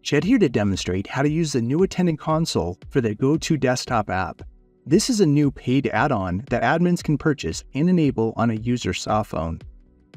Chet here to demonstrate how to use the new attendant console for the GoTo Desktop app. This is a new paid add-on that admins can purchase and enable on a user's cell phone.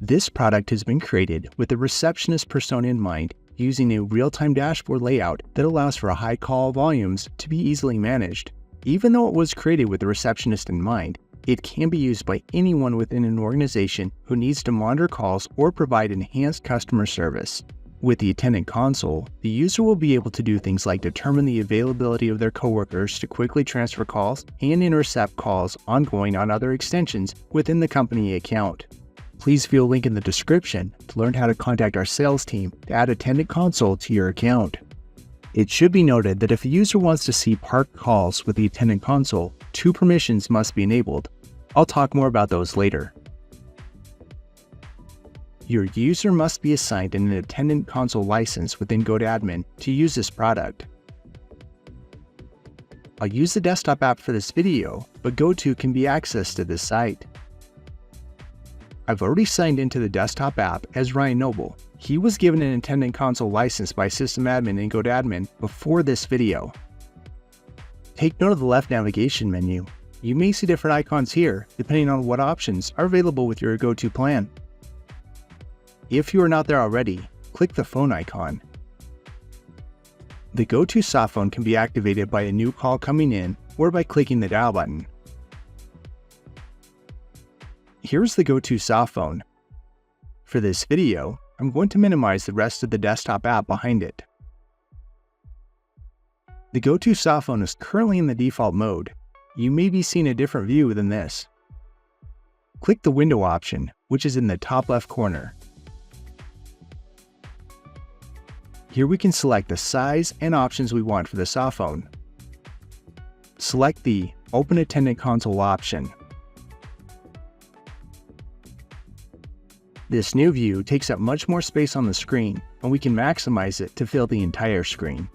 This product has been created with the receptionist persona in mind, using a real-time dashboard layout that allows for high call volumes to be easily managed. Even though it was created with the receptionist in mind, it can be used by anyone within an organization who needs to monitor calls or provide enhanced customer service. With the attendant console, the user will be able to do things like determine the availability of their coworkers to quickly transfer calls and intercept calls ongoing on other extensions within the company account. Please view a link in the description to learn how to contact our sales team to add attendant console to your account. It should be noted that if a user wants to see parked calls with the attendant console, 2 permissions must be enabled. I'll talk more about those later. Your user must be assigned an attendant console license within GoToAdmin to use this product. I'll use the desktop app for this video, but GoTo can be accessed to this site. I've already signed into the desktop app as Ryan Noble. He was given an attendant console license by system admin in GoToAdmin before this video. Take note of the left navigation menu. You may see different icons here depending on what options are available with your GoTo plan. If you are not there already, click the phone icon. The GoTo soft phone can be activated by a new call coming in or by clicking the dial button. Here's the GoTo soft phone. For this video, I'm going to minimize the rest of the desktop app behind it. The GoTo soft phone is currently in the default mode. You may be seeing a different view than this. Click the window option, which is in the top left corner. Here we can select the size and options we want for the soft phone. Select the Open Attendant Console option. This new view takes up much more space on the screen, and we can maximize it to fill the entire screen.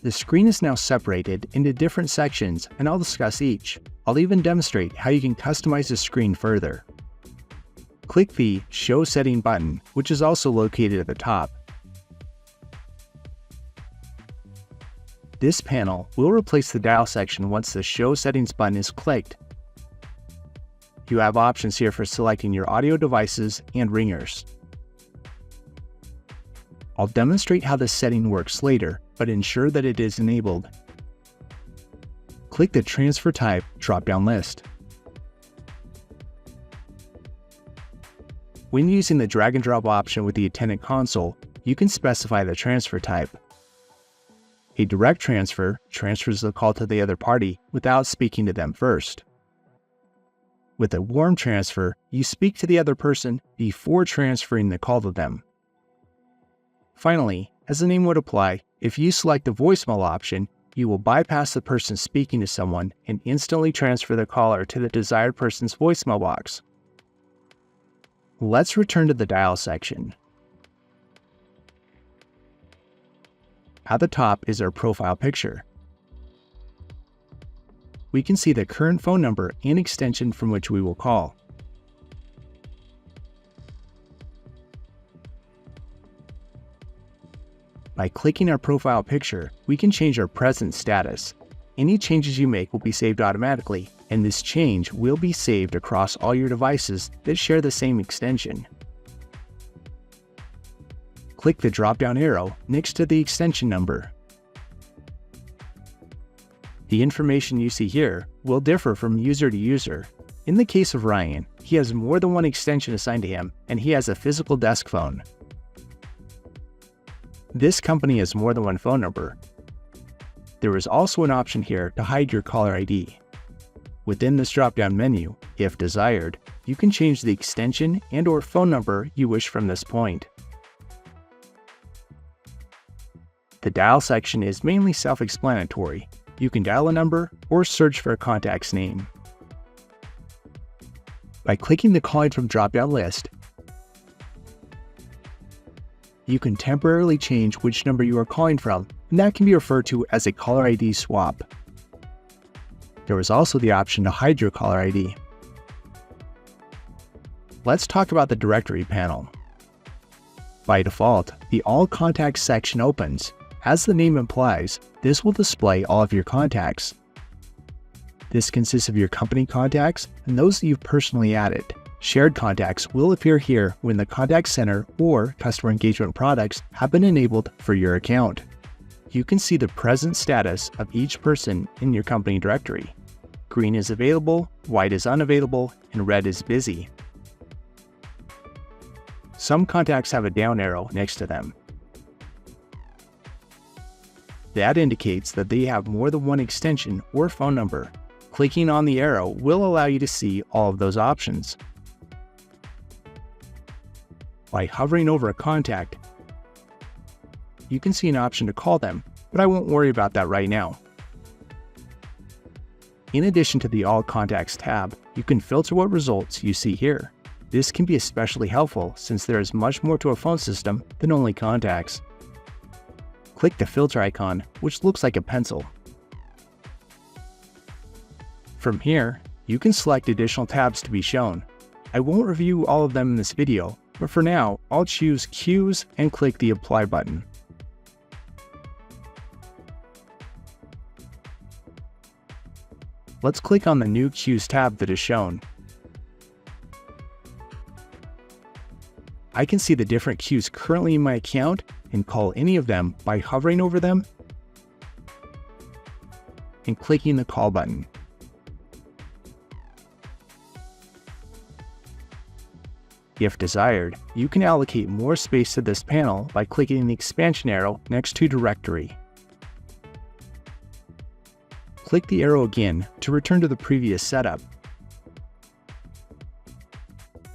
The screen is now separated into different sections, and I'll discuss each. I'll even demonstrate how you can customize the screen further. Click the Show Setting button, which is also located at the top. This panel will replace the dial section once the Show Settings button is clicked. You have options here for selecting your audio devices and ringers. I'll demonstrate how this setting works later, but ensure that it is enabled. Click the Transfer Type drop-down list. When using the drag and drop option with the attendant console, you can specify the transfer type. A direct transfer transfers the call to the other party without speaking to them first. With a warm transfer, you speak to the other person before transferring the call to them. Finally, as the name would apply, if you select the voicemail option, you will bypass the person speaking to someone and instantly transfer the caller to the desired person's voicemail box. Let's return to the dial section. At the top is our profile picture. We can see the current phone number and extension from which we will call. By clicking our profile picture, we can change our present status. Any changes you make will be saved automatically, and this change will be saved across all your devices that share the same extension. Click the drop-down arrow next to the extension number. The information you see here will differ from user to user. In the case of Ryan, he has more than one extension assigned to him, and he has a physical desk phone. This company has more than one phone number. There is also an option here to hide your caller ID. Within this drop-down menu, if desired, you can change the extension and/or phone number you wish from this point. The dial section is mainly self-explanatory. You can dial a number or search for a contact's name. By clicking the Calling From drop-down list, you can temporarily change which number you are calling from, and that can be referred to as a caller ID swap. There is also the option to hide your caller ID. Let's talk about the directory panel. By default, the All Contacts section opens. As the name implies, this will display all of your contacts. This consists of your company contacts and those that you've personally added. Shared contacts will appear here when the contact center or customer engagement products have been enabled for your account. You can see the present status of each person in your company directory. Green is available, white is unavailable, and red is busy. Some contacts have a down arrow next to them. That indicates that they have more than one extension or phone number. Clicking on the arrow will allow you to see all of those options. By hovering over a contact, you can see an option to call them, but I won't worry about that right now. In addition to the All Contacts tab, you can filter what results you see here. This can be especially helpful since there is much more to a phone system than only contacts. Click the filter icon, which looks like a pencil. From here, you can select additional tabs to be shown. I won't review all of them in this video, but for now, I'll choose Queues and click the Apply button. Let's click on the new Queues tab that is shown. I can see the different queues currently in my account and call any of them by hovering over them and clicking the Call button. If desired, you can allocate more space to this panel by clicking the expansion arrow next to Directory. Click the arrow again to return to the previous setup.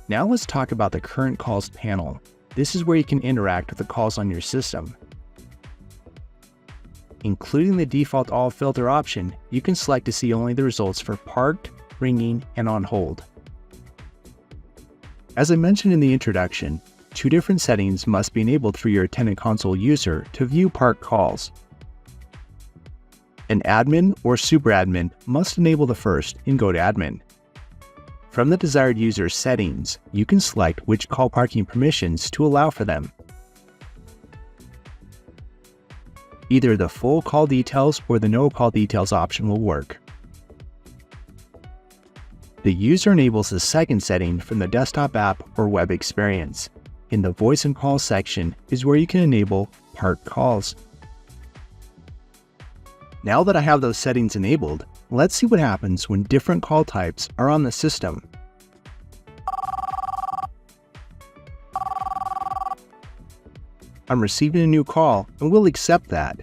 Now let's talk about the Current Calls panel. This is where you can interact with the calls on your system. Including the default All Filter option, you can select to see only the results for parked, ringing, and on hold. As I mentioned in the introduction, two different settings must be enabled for your attendant console user to view parked calls. An admin or superadmin must enable the first in GoTo Admin. From the desired user settings, you can select which call parking permissions to allow for them. Either the full call details or the no call details option will work. The user enables the second setting from the desktop app or web experience. In the Voice and Call section is where you can enable parked calls. Now that I have those settings enabled, let's see what happens when different call types are on the system. I'm receiving a new call and will accept that.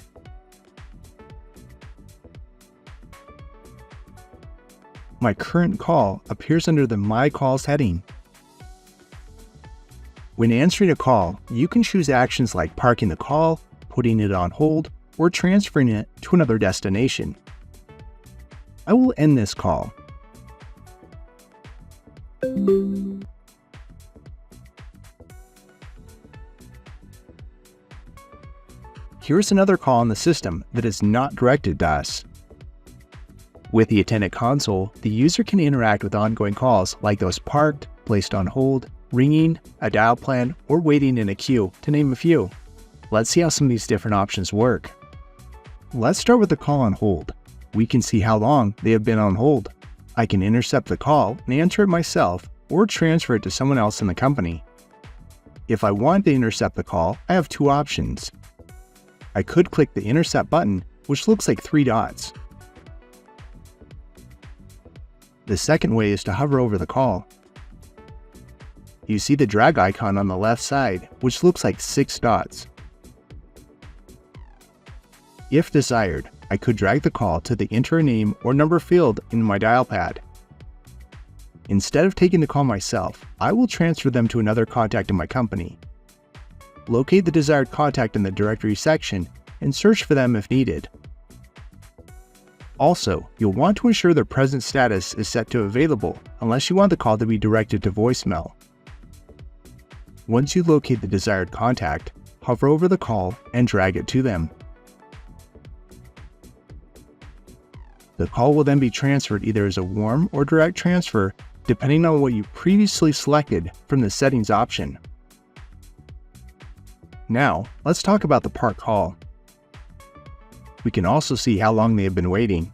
My current call appears under the My Calls heading. When answering a call, you can choose actions like parking the call, putting it on hold, or transferring it to another destination. I will end this call. Here's another call on the system that is not directed to us. With the attendant console, the user can interact with ongoing calls like those parked, placed on hold, ringing, a dial plan, or waiting in a queue, to name a few. Let's see how some of these different options work. Let's start with the call on hold. We can see how long they have been on hold. I can intercept the call and answer it myself or transfer it to someone else in the company. If I want to intercept the call, I have two options. I could click the Intercept button, which looks like 3 dots. The second way is to hover over the call. You see the drag icon on the left side, which looks like 6 dots. If desired, I could drag the call to the Enter a Name or Number field in my dial pad. Instead of taking the call myself, I will transfer them to another contact in my company. Locate the desired contact in the directory section and search for them if needed. Also, you'll want to ensure their present status is set to available unless you want the call to be directed to voicemail. Once you locate the desired contact, hover over the call and drag it to them. The call will then be transferred either as a warm or direct transfer, depending on what you previously selected from the settings option. Now, let's talk about the park call. We can also see how long they have been waiting.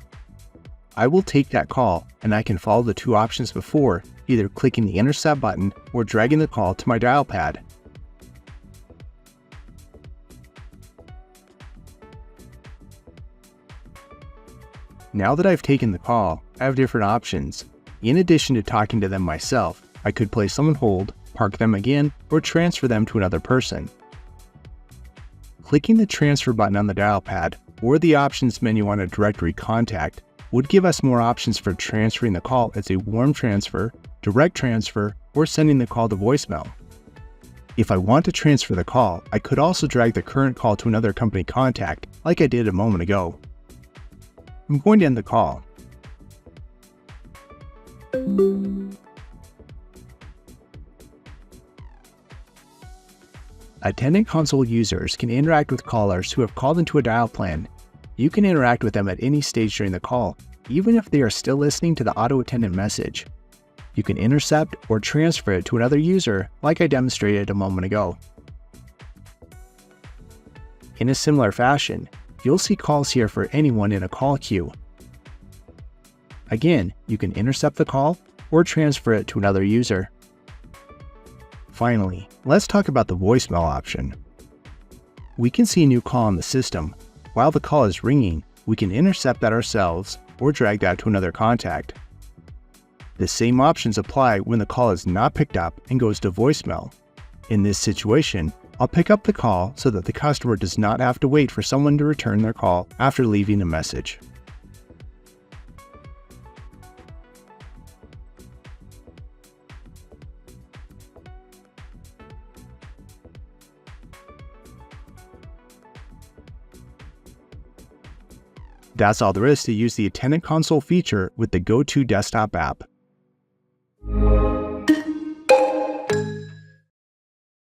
I will take that call, and I can follow the two options before, either clicking the intercept button or dragging the call to my dial pad. Now that I've taken the call, I have different options. In addition to talking to them myself, I could place them on hold, park them again, or transfer them to another person. Clicking the transfer button on the dial pad or the options menu on a directory contact would give us more options for transferring the call as a warm transfer, direct transfer, or sending the call to voicemail. If I want to transfer the call, I could also drag the current call to another company contact like I did a moment ago. I'm going to end the call. Attendant console users can interact with callers who have called into a dial plan. You can interact with them at any stage during the call, even if they are still listening to the auto attendant message. You can intercept or transfer it to another user like I demonstrated a moment ago. In a similar fashion, you'll see calls here for anyone in a call queue. Again, you can intercept the call or transfer it to another user. Finally, let's talk about the voicemail option. We can see a new call on the system. While the call is ringing, we can intercept that ourselves or drag that to another contact. The same options apply when the call is not picked up and goes to voicemail. In this situation, I'll pick up the call so that the customer does not have to wait for someone to return their call after leaving a message. That's all there is to use the Attendant Console feature with the GoTo Desktop app.